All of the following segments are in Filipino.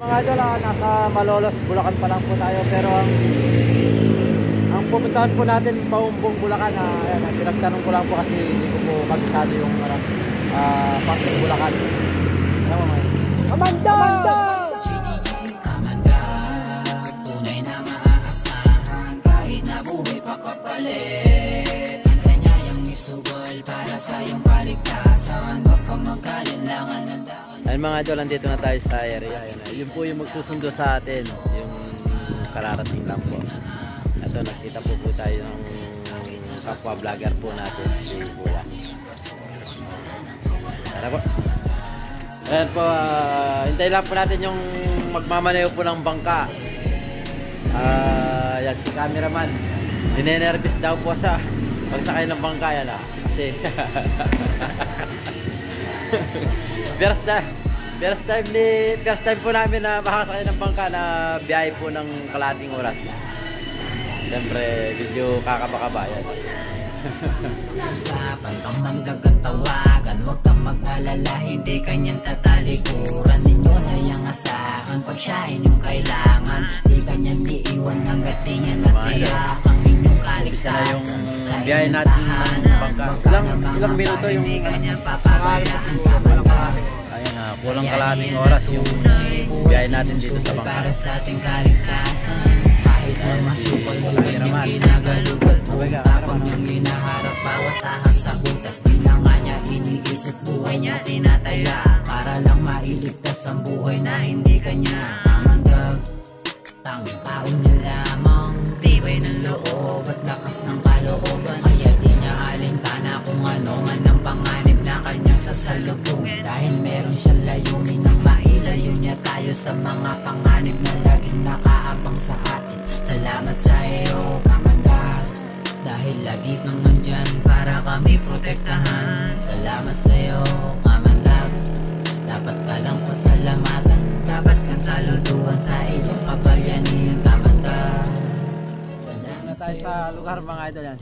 Mga idol, nasa Malolos, Bulacan pa lang po tayo, pero ang pupuntahan po natin Paumbong, Bulacan. Ayan, pinagtanong ko lang po kasi hindi ko po kabisado yung Pasig, Bulacan. Ano mo mga Amanda! Amanda! Amanda, tunay na maaasahan kahit na buhay pa kapalit. Ang kanyang misugol para sa iyong kaligtasan. Huwag kang magkalinlangan ng daan. Ayun mga idol, nandito na tayo sa area. Yun po yung magsusundo sa atin, yung kararating lang po. Ito, nakita po tayo ng kapwa vlogger po natin, si Kuya. Tara po. Ayan po, hintay lang po natin yung magmamaneho po ng bangka. Yan, si cameraman. Dinenervous daw po sa pagsakay ng bangka. Yan kasi first time po namin na makakasakay ng bangka na biyahe po ng kalahating oras. Siyempre, video kakaba-kaba yan. Usapan kang manggagatawagan, huwag kang mag-alala, hindi kanyang tatalikuran. Ninyo na yung asahan, pag siya inyong kailangan, di kanyang iiwan hanggat di niya natiyak ang inyong kaligtasan. Yung biyahe natin ng bangka. Ilang minuto yung ayun na, kulang kalahating oras yung biyahe natin dito sa bangka. Para sa ating kaligtasan, kahit na masukal yung ginagalugat mo, tapang mong hinaharap bawat ahas sa butas. Di na nga niya iniisip, buhay niya tinataya para lang mailigtas ang buhay na hindi kanya mamandag. Tanging tao niya lamang, tibay ng loob at lakas ng kalooban. Kaya di niya alintana kung ano man ang panganib na kanyang sasalubong. Dahil meron siyang layunin na mailayo niya tayo sa mga panganib na laging nakaabang sa atin. Salamat sa iyo, Kamandag, dahil lagi kang nandyan para kami protektahan. Salamat sa iyo, Kamandag, dapat ka lang pasalamatan. Dapat kang saluduhan sa iyong kabayanihan, Kamandag. Na tayo sa lugar mga idol yan.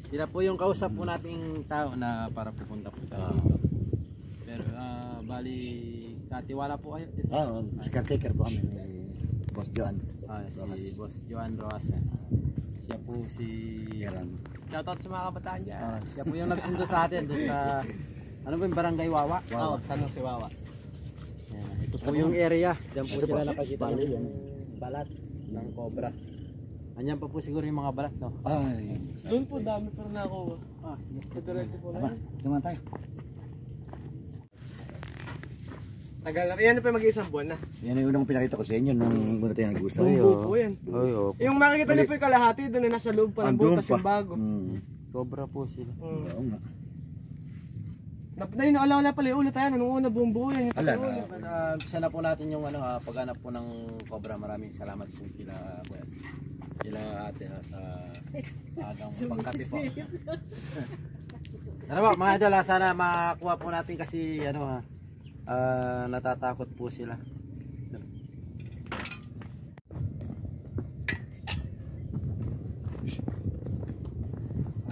Sila po yung kausap po nating tao na para pupunta po tayo dito. Pero bali katiwala po kayo dito. Si caretaker po kami, Boss Joan. Si Boss Joan Roas. Siya po si shoutout sa mga kabataan dyan. Siya po yung nagsundo sa atin doon sa ano ba yung barangay Wawa? Oo, San Jose Wawa. Ito po yung area. Diyan po sila nakakita ng balat ng cobra. Anyan pa po siguro yung mga balat, no? Ay. Doon po dami pa rin ako. Diretso po na. Naman tayo. Tagal na. Yan na pa mag-iisang buwan na. Yan yung unang pinakita ko sa inyo nung muna tayo nag-usap. Bumbu po yan. Yung makikita niyo po yung kalahati, doon na nasa loob pa ng butas yung bago. Cobra po sila. Oo nga. Naala pala yung ulit tayo. Nung una bumbu yan. Ala na. Umpisa na po natin yung paghanap po ng cobra. Maraming salamat po sila ate sa agang pagkape po. Ano ba mga idol, sana makakuha po natin kasi natatakot po sila.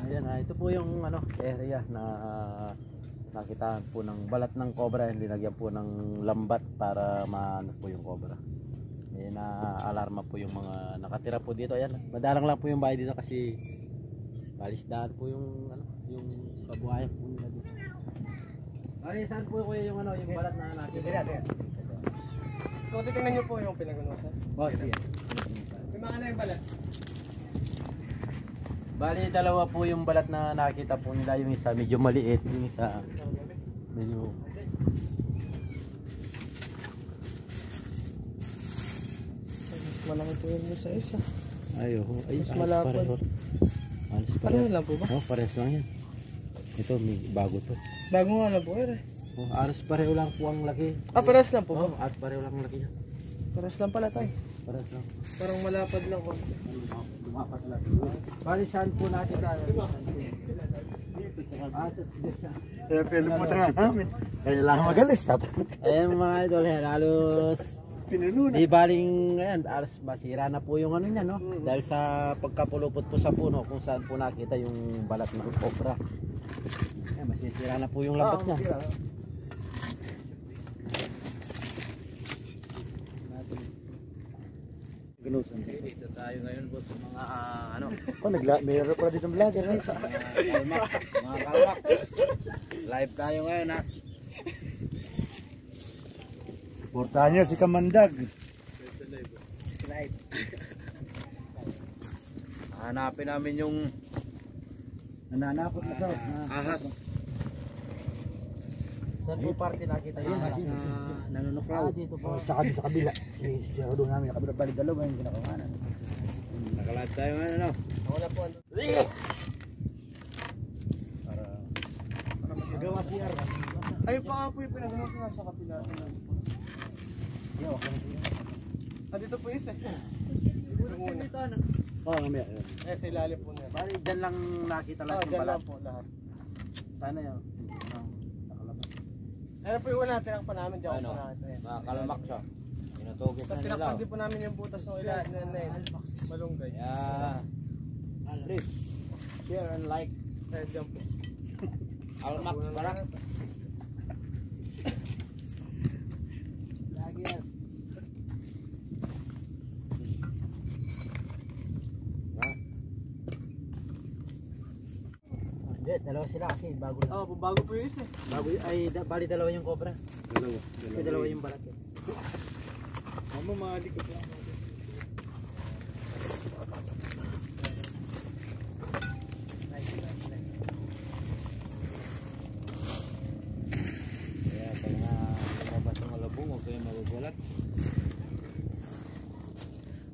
Ayan, ito po yung area na nakita po ng balat ng cobra, hindi lagyan po ng lambat para maano po yung cobra. Eh, na-alarma po yung mga nakatira po dito. Ayan, madalang lang po yung bahay dito kasi balisdaan po yung yung kabuhayan po nila dito. Bali, saan po kuya yung yung balat na nakikita? Kung titingnan niyo po yung pinag-unusan. Oh, sige. Yung mga na yung balat. Bali, dalawa po yung balat na nakita po nila. Yung isa medyo maliit, yung isa medyo Malaki po yun sa isa. ay, mas malapad. Pareho lang po ba? Oh, parehas lang yan. Ito, may bago to. Bago nga lang po eh. Oh, aras pareho lang po ang laki. Parehas lang po ba? Oh, at pareho lang ang laki niya. Parehas lang pala tayo. Parehas lang. Parang malapad lang ko. Lumapat lang. Bali, saan po natin tayo? Kaya pilimutan nga namin. Kaya lang magalis. Ayan mga idol, halos Pinununa. di baling ayan, alas masira na po yung niya, no? Dahil sa pagkapulupot po sa puno kung saan po nakita yung balat ng cobra. Ayan, masisira na po yung lambat niya. Ganusan. Dito tayo ngayon po sa mga ano, Oh, mayroon pala dito vlogger. mga kalmak, mga kalmak. Live tayo ngayon ha. Supportahan nyo si Kamandag. Live. Hanapin namin yung Nananakot na sa. ahas. Saan po party nakita yung ahas na nanunuklaw? Dito po. Saka sa kabila. Siya doon namin. Kabila balik dalawa yung kinakawanan. Nakalive tayo ngayon ano? Ako na po. Para magawa siya. Ayun pa nga po yung pinagawa ko nga sa kapila. Dito po isa. Yung una. Oo, mamaya. Sa ilalim po niya. Bali, dyan lang nakita lang yung Dyan balat. lang po lahat. Sana yun. Nakalabas. Ano po yung una tinakpan namin dyan. Ano? Po natin. Nakakalmak siya. Tinutugis na nila. Tinakpan din po namin yung butas ng ilalim na yun. Malunggay. Yeah. Please, share and like. Ayun dyan po. Almak, barak. Lagi yan. Hindi, dalawa sila kasi bago lang. Oo, bago po yung isa. Bali dalawa yung cobra. Dalawa. Kasi dalawa yung balat eh. Mama, maalik ko lang. Kaya pag nga lumabas ng malabong, huwag kayo magugulat.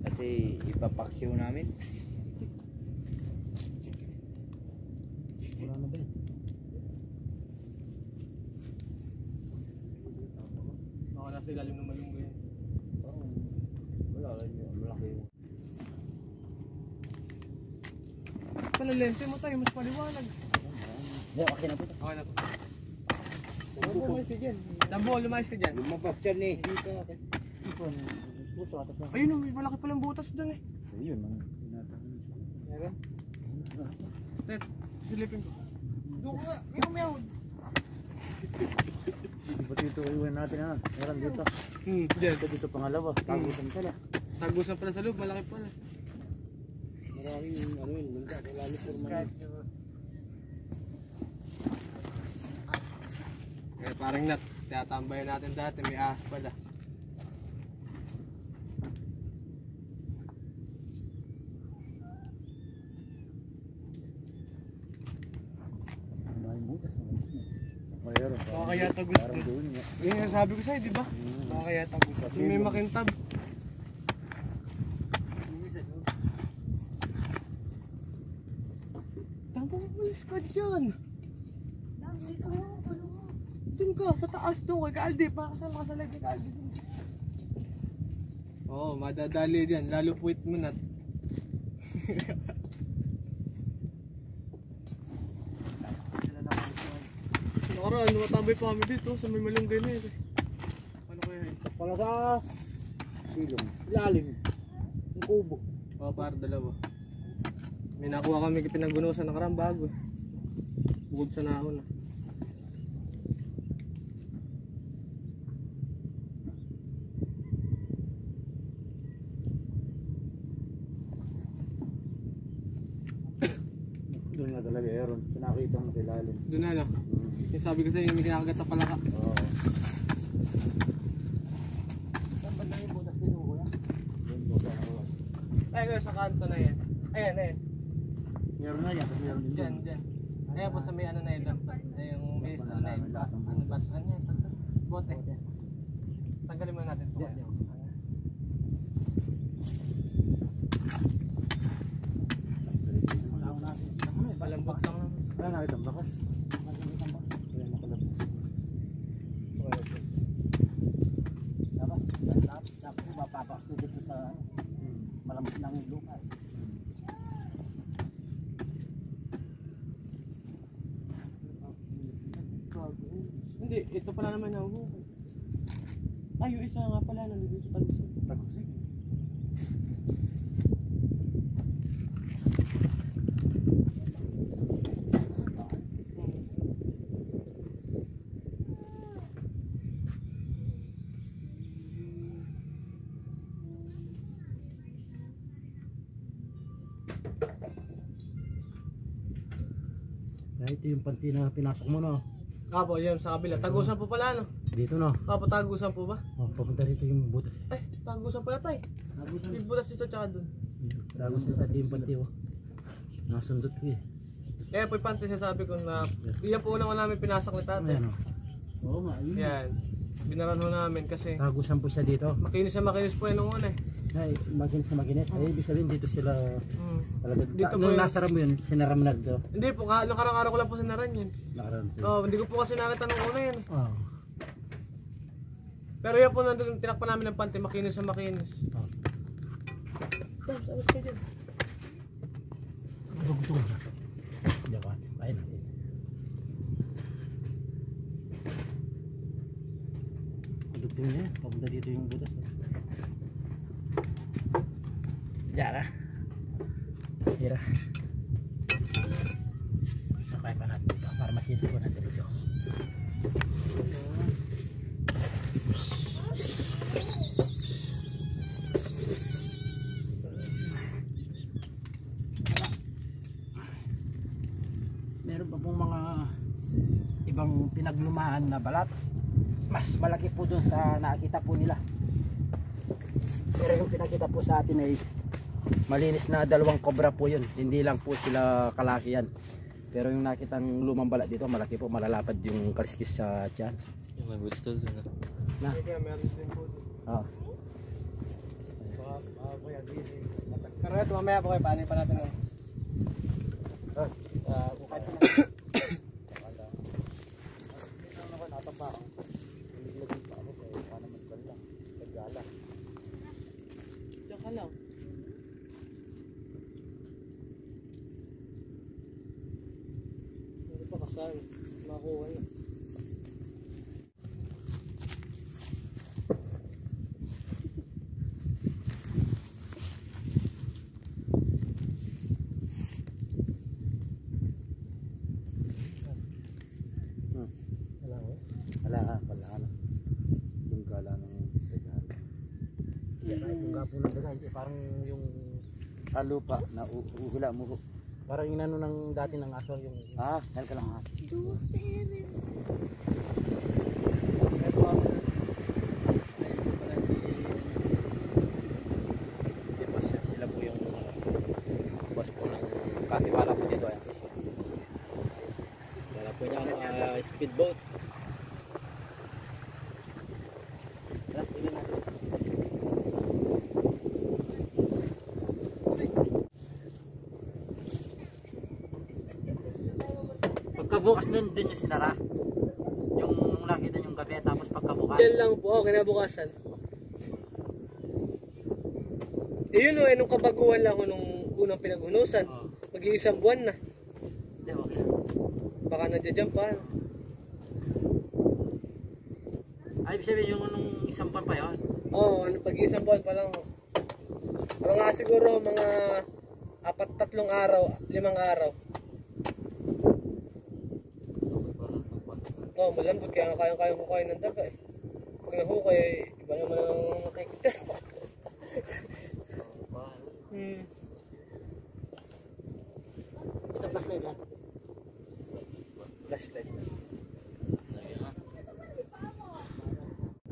Kasi ipapaksiw namin. Wala na ba yun? Baka nasa ilalim ng malunggay. Wala, malaki yung... Palalente mo tayo, mas paliwanag. Hindi, okay na po ito. Okay na po. Tambo, lumayas ka dyan. Lumabas yan eh. Puso atas na. Ayun, may malaki palang butas dun eh. Ayun, ang tinatahan. Meron? Ted, silipin ko. Doon ka, meow meow. Ba't dito iwan natin ha? Meron dito. Dyan. Ito dito pangalawa. Tagusan pala. Tagusan pala sa loob, malaki pala. Maraming ano yun, lungga. Kailangan forman. Kaya parang nat, tinatambayan natin dati, may ahas pala. Maraming butas. Mayroon. Baka kaya tagus. Parang doon nga. Yun yung sabi ko sa'yo, di ba? Baka kaya tagus. Yung may makintab. Tampo mo ulis ka dyan. Dun ka, sa taas doon kay Kaldi. Pakasama ka sa live kay Kaldi. Oo, madadali dyan. Lalo puwit mo na. Nakaraan, matambay pa kami dito sa may malunggay na yun. Ano kaya yun? Pala sa silong. Lalim. Yung kubo. Oo, para dalawa. May nakuha kami pinagbunusan nakaraan bago. Bukod sa naon. Doon nga talaga Aaron. Pinakita mo kay lalim. Doon na lang. Yung sabi ko sa'yo, may kinakagat na palaka. Oo. Saan ba na yung butas dito kuya? Doon po sa ako. Ay, sa kanto na yan. Ayan, ayan. Meron na yan. Kasi meron din Diyan, diyan. Ayan po sa may ano na yun. Ay, yung may ano na yun. Ano ba? Ano yan? Bote. Tanggalin muna natin ito. Palambot lang naman. Wala nakita ang bakas. Kaya nakalabas. Tapos mapapas dito sa malambot ng lupa. Hindi, ito pala naman yung hukay. Ay, yung isa nga pala nandito sa tagusig. Tagusig. Ito yung panty na pinasok mo, no? Apo, yan sa kabila. Tagusan po pala, no? Dito, no? Apo, tagusan po ba? Oh, papunta dito yung butas. Ay, tagusan pala tayo. May butas dito tsaka dun. Tago sa yung panty, oh. Nasundot ko eh. Kaya po yung panty sasabi ko na iyan po unang namin pinasak ni tatay. Ayan, oh. Oo nga, yun. Yan. Binaran ho namin kasi Tagusan po siya dito. makinis na makinis po yun nung una eh. Ay, makinis na makinis. Ay, ibig sabihin dito sila talaga. Dito po Nung yun. nasara mo yun, sinaram na dito. Hindi po, nung araw ko lang po sinaran yun. Nakaram sila. Oh, hindi ko po kasi nakita nung una yan eh. Oh. Pero yan po nandun, tinakpan namin ng panty, makinis na makinis. Oh. Dam, sabas ka dyan. Dugtong siya. Hindi ako. Ayun natin. Dugtong niya. Papunta dito yung butas. Diyan ka. Tira. Sakay pa natin dito para masinti ko natin dito. Meron pa pong mga ibang pinaglumaan na balat. Mas malaki po dun sa nakita po nila. Pero yung pinakita po sa atin ay malinis na dalawang cobra po yun. Hindi lang po sila kalaki yan. Pero yung nakitang lumang balat dito malaki po, malalapad yung kaliskis sa tiyan. Yung may bulis doon na. Na? Kaya meron din po doon. Oh. Pero ito mamaya po kayo, paano pa natin oh. Diyan ka lang. Ano pa kasal? Makuha na. Wala na. Yung gala ng regalo. Yung gapo ng daga, hindi parang yung lupa na uhula mo. Parang yung nano ng dati ng aso yung hel ka lang ha. Sila po yung boss po ng katiwala po dito. Wala po niya speedboat. Pagkabukas nun din yung sinara. Yung nakita yung gabi tapos pagkabukas. Diyan lang po, kinabukasan. Yun o, nung kabaguhan lang ako nung unang pinaghunusan. Mag-iisang buwan na. Hindi, okay. Baka nandiyan pa. Ay, ibig sabihin yung nung isang buwan pa yun. Oo, pag-iisang buwan pa lang. Pero nga siguro mga 3 araw, 5 araw. Oo, malambot kaya nga kayang kukain ng daga eh. Pag nahukay, iba naman ang makikita. Ito flashlight lang. Flashlight.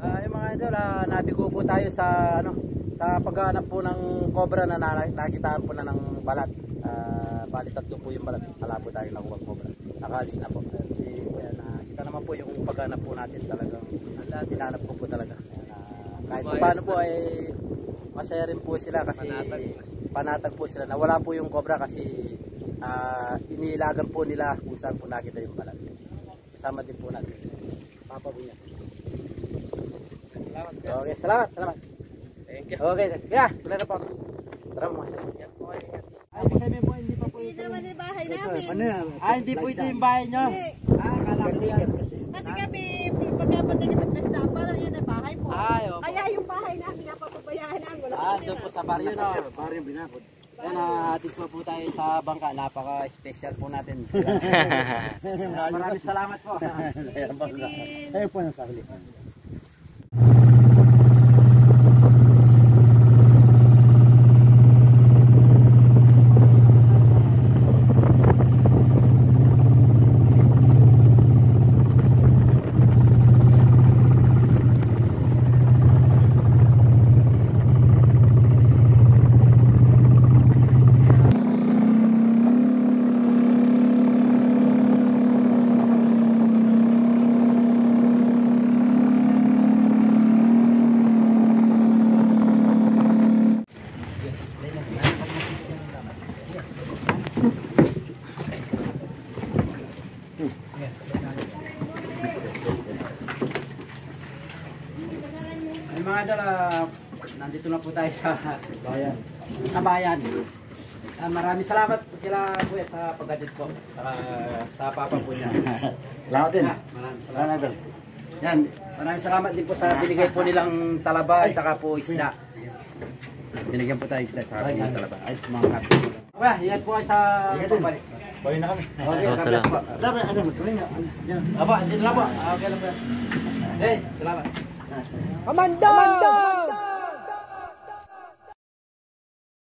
Yung mga idol, nabigo po tayo sa sa paghahanap po ng cobra na nakitaan po na ng balat. Bali 3 po yung balat. Wala po tayo nakuha ng cobra. Nakaalis na po. Kasi nakita naman po yung paghahanap po natin talagang hinanap ko po talaga. Kahit paano po ay masaya rin po sila kasi panatag po sila. Nawala po yung cobra kasi inilagan po nila kung saan po nakita yung balat. Kasama din po natin. Papa po niya. Salamat. Okay, salamat. Thank you. Okay, kaya, wala na po ako. Tara mo. Ay, sabi mo, hindi pa po Hindi ito. naman yung bahay namin. Ano yan? Hindi po ito yung bahay nyo. Hindi. Kala ko yan. Kasi kami, pagkapunta ka sa Plesta, parang yan ang bahay po. Ay, opo. Kaya yung bahay namin, napapabayaan namin. Wala Doon po sa baryo, no? Parang yung binakod. Yan, hatid po tayo sa bangka. Napaka-special po natin. Maraming salamat po. Ayun po nasa huli. nandito na po tayo sa bayan. Maraming salamat kila Kuya sa pagkatid po sa papa po niya. Salamat din. Maraming salamat. Yan, maraming salamat din po sa binigay po nilang talaba at saka po isda. Binigyan po tayo isda at saka yung talaba. Ay, mga kapit. Kuya, ingat po kayo sa pagbalik. Balik na kami. Okay, salamat po. Salamat. Aba, andito na po. Okay lang po. Hey, salamat. Amanda!